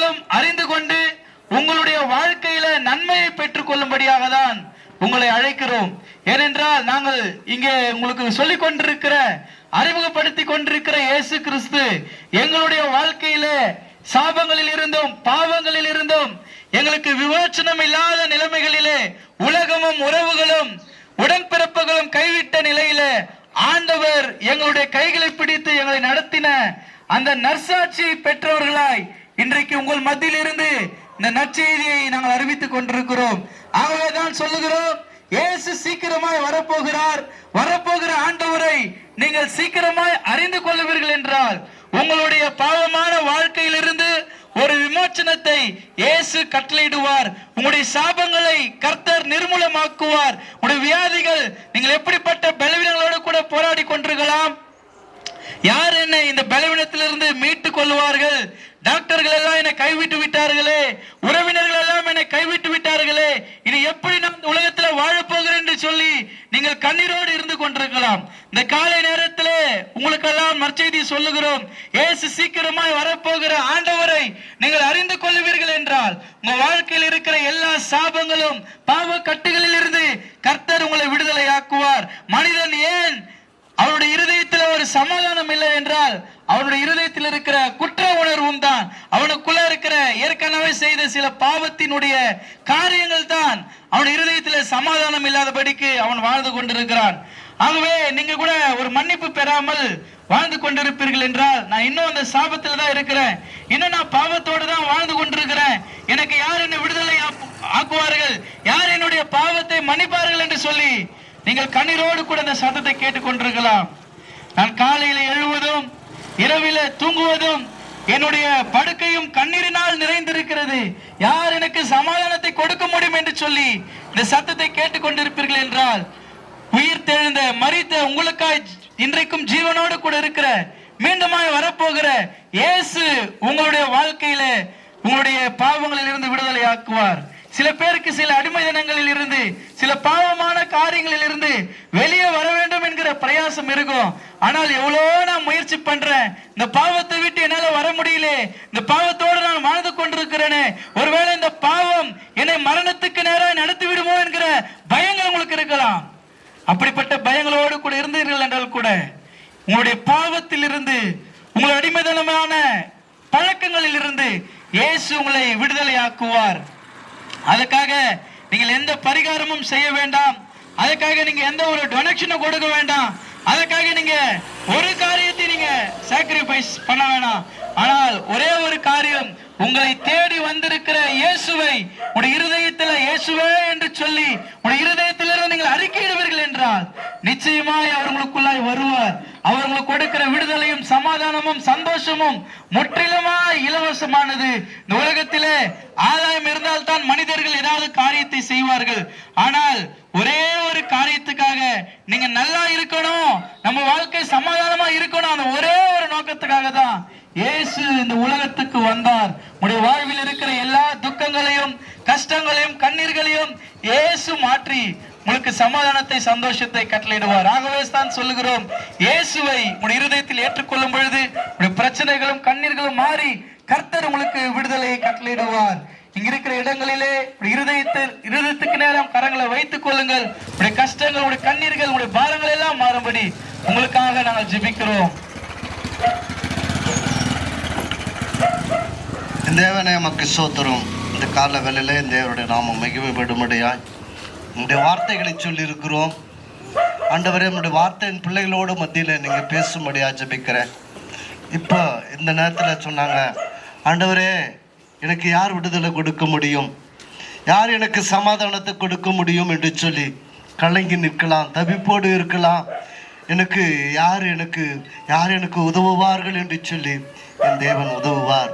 நீங்களும் அறிந்து கொண்டு உங்களுடைய வாழ்க்கையில நன்மையை பெற்றுக் கொள்ளும்படியாக தான் உங்களை அழைக்கிறோம். ஏனென்றால் நாங்கள் இங்கே உங்களுக்கு சொல்லிக் கொண்டிருக்கிற, அறிமுகப்படுத்தி கொண்டிருக்கிற இயேசு கிறிஸ்து எங்களுடைய வாழ்க்கையில சாபங்களில் இருந்தும் பாவங்களில் இருந்தும் எங்களுக்கு விமோசனம் இல்லாத நிலைமைகளிலே உலகமும் உறவுகளும் உடன்பிறப்புகளும் கைவிட்ட நிலையில ஆண்டவர் எங்களுடைய கைகளை பிடித்து எங்களை நடத்தின அந்த நற்சாட்சியை பெற்றவர்களாய் இன்றைக்கு உங்கள் மத்தியில் இருந்து இந்த நற்செய்தியை நாங்கள் அறிவித்துக் கொண்டிருக்கிறோம். ஆகவேதான் சொல்லுகிறோம், இயேசு சீக்கிரமாய் வரப்போகிற ஆண்டவரை நீங்கள் சீக்கிரமாய் அறிந்து கொள்ளுவீர்கள் என்றால் உங்களுடைய பாவமான வாழ்க்கையிலிருந்து ஒரு விமோசனத்தை இயேசு கட்டளையிடுவார். உங்களுடைய சாபங்களை கர்த்தர் நிர்மூலமாக்குவார். உங்களுடைய வியாதிகள், நீங்கள் எப்படிப்பட்ட பலவீனங்களோடு கூட போராடி கொண்டிருக்கலாம், யார் என்னை இந்த பலவீனத்திலிருந்து மீட்டுக் கொள்வார்கள்? டாக்டர்கள் எல்லாம் என்னை கைவிட்டு விட்டார்களே, உறவினர்கள் எல்லாம் என்னை கைவிட்டு விட்டார்களே, இனி எப்படி நான் உலகத்தில் வாழப்போகிறேன் என்று சொல்லி நீங்கள் கண்ணீரோடு இருந்து கொண்டிருக்கலாம். இந்த காலை நேரத்திலே உங்களுக்கெல்லாம் நற்செய்தி சொல்லுகிறோம். இயேசு சீக்கிரமாய் வரப்போகிற ஆண்டவரை நீங்கள் அறிந்து கொள்வீர்கள் என்றால் உங்க வாழ்க்கையில் இருக்கிற எல்லா சாபங்களும் பாவ கட்டுகளில் இருந்து கர்த்தர் உங்களை விடுதலை ஆக்குவார். மனிதன் ஏன் அவனுடைய இருதயத்தில் ஒரு சமாதானம் இல்லை என்றால் அவனுடைய இருதயத்தில் இருக்கிற குற்ற உணர்வும் தான், அவனுக்குள்ள இருக்கிற ஏற்கனவே செய்த சில பாவத்தினுடைய காரியங்கள் தான் அவனுடைய இருதயத்தில் சமாதானம் இல்லாதபடிக்கு அவன் வாழ்ந்து கொண்டிருக்கிறான். ஆகவே நீங்க கூட ஒரு மன்னிப்பு பெறாமல் வாழ்ந்து கொண்டிருப்பீர்கள் என்றால், நான் இன்னும் அந்த சாபத்தில் தான் இருக்கிறேன், இன்னும் நான் பாவத்தோடு தான் வாழ்ந்து கொண்டிருக்கிறேன், எனக்கு யார் என்னை விடுதலை ஆக்குவார்கள், யார் என்னுடைய பாவத்தை மன்னிப்பார்கள் என்று சொல்லி நீங்கள் கண்ணீரோடு கூட இந்த சத்தத்தை கேட்டுக் கொண்டிருக்கலாம். நான் காலையில எழுவதும் இரவில தூங்குவதும் என்னுடைய படுக்கையும் கண்ணீரினால் நிறைந்திருக்கிறது, யார் எனக்கு சமாதானத்தை கொடுக்க முடியும் என்று சொல்லி இந்த சத்தத்தை கேட்டுக் கொண்டிருப்பீர்கள் என்றால், உயிர் தெழுந்த மரித்த உங்களுக்காய் இன்றைக்கும் ஜீவனோடு கூட இருக்கிற மீண்டுமாய் வரப்போகிற இயேசு உங்களுடைய வாழ்க்கையில உங்களுடைய பாவங்களில் இருந்து விடுதலை ஆக்குவார். சில பேருக்கு சில அடிமைதனங்களில் இருந்து, சில பாவமான காரியங்களில் இருந்து வெளியே வர வேண்டும் என்கிற பிரயாசம் இருக்கும். ஆனால் எவ்வளோ நான் முயற்சி பண்றேன், இந்த பாவத்தை விட்டு என்னால வர முடியல, இந்த பாவத்தோடு நான் வாழ்ந்து கொண்டிருக்கிறேனே, ஒருவேளை இந்த பாவம் என்னை மரணத்துக்கு நேராக நடத்தி விடுமோ என்கிற பயங்கள் உங்களுக்கு இருக்கலாம். அப்படிப்பட்ட பயங்களோடு கூட இருந்தீர்கள் என்றால் கூட உங்களுடைய பாவத்தில் இருந்து, உங்களுடைய அடிமைதனமான பழக்கங்களில் இருந்து இயேசு உங்களை விடுதலை ஆக்குவார். அதுக்காக நீங்கள் எந்த பரிகாரமும் செய்ய வேண்டாம், அதுக்காக நீங்க எந்த ஒரு டொனேஷனும் கொடுக்க வேண்டாம், அதுக்காக நீங்க ஒரு காரியத்தை நீங்க சாக்ரிஃபைஸ் பண்ண வேணாம். ஆனால் ஒரே ஒரு காரியம், உங்களை தேடி வந்திருக்கிற இயேசுவை உடைய இருதயத்தில் இயேசுவே என்று சொல்லி உடைய இருதயத்திலிருந்து நீங்கள் அறிக்கையிடுவீர்கள் என்றால் நிச்சயமாய் அவர் உங்களுக்குள்ளாய் வருவார். அவர் உங்களுக்கு கொடுக்கிற விடுதலையும் சமாதானமும் சந்தோஷமும் முற்றிலுமாய் இலவசமானது. இந்த உலகத்திலே ஆதாயம் இருந்தால் தான் மனிதர்கள் ஏதாவது காரியத்தை செய்வார்கள். ஆனால் ஒரே ஒரு காரியத்துக்காக, நீங்க நல்லா இருக்கணும், நம்ம வாழ்க்கை சமாதானமா இருக்கணும், அந்த ஒரே ஒரு நோக்கத்துக்காக தான் இயேசு இந்த உலகத்துக்கு வந்தார். உடைய வாழ்வில் இருக்கிற எல்லா துக்கங்களையும் கஷ்டங்களையும் கண்ணீர்களையும் இயேசு மாற்றி உங்களுக்கு சமாதானத்தை சந்தோஷத்தை கட்டளையிடுவார். ஆகவே தான் சொல்லுகிறோம், இயேசுவை உடைய இருதயத்தில் ஏற்றுக்கொள்ளும் பொழுது உடைய பிரச்சனைகளும் கண்ணீர்களும் மாறி கர்த்தர் உங்களுக்கு விடுதலையை கட்டளையிடுவார். இங்க இருக்கிற இடங்களிலே இருதயத்துக்கு நேரம் கரங்களை வைத்துக் கொள்ளுங்கள். உடைய கஷ்டங்கள், உடைய கண்ணீர்கள், உடைய பாரங்கள் எல்லாம் மாறும்படி உங்களுக்காக நாங்கள் ஜெபிக்கிறோம். தேவனே நமக்கு சோத்திரம். இந்த கால வேளையிலே தேவனுடைய நாமம் மகிமைப்படும்படியாய் உங்களுடைய வார்த்தைகளை சொல்லி இருக்கிறோம். ஆண்டவரே, உங்களுடைய வார்த்தையின் பிள்ளைகளோடு மத்தியில் நீங்கள் பேசும்படியா ஜெபிக்கிறேன். இப்போ இந்த நேரத்தில் சொன்னாங்க, ஆண்டவரே எனக்கு யார் விடுதலை கொடுக்க முடியும், யார் எனக்கு சமாதானத்தை கொடுக்க முடியும் என்று சொல்லி கலங்கி நிற்கலாம், தவிப்போடு இருக்கலாம். யார் எனக்கு உதவுவார்கள் என்று சொல்லி என் தேவன் உதவுவார்.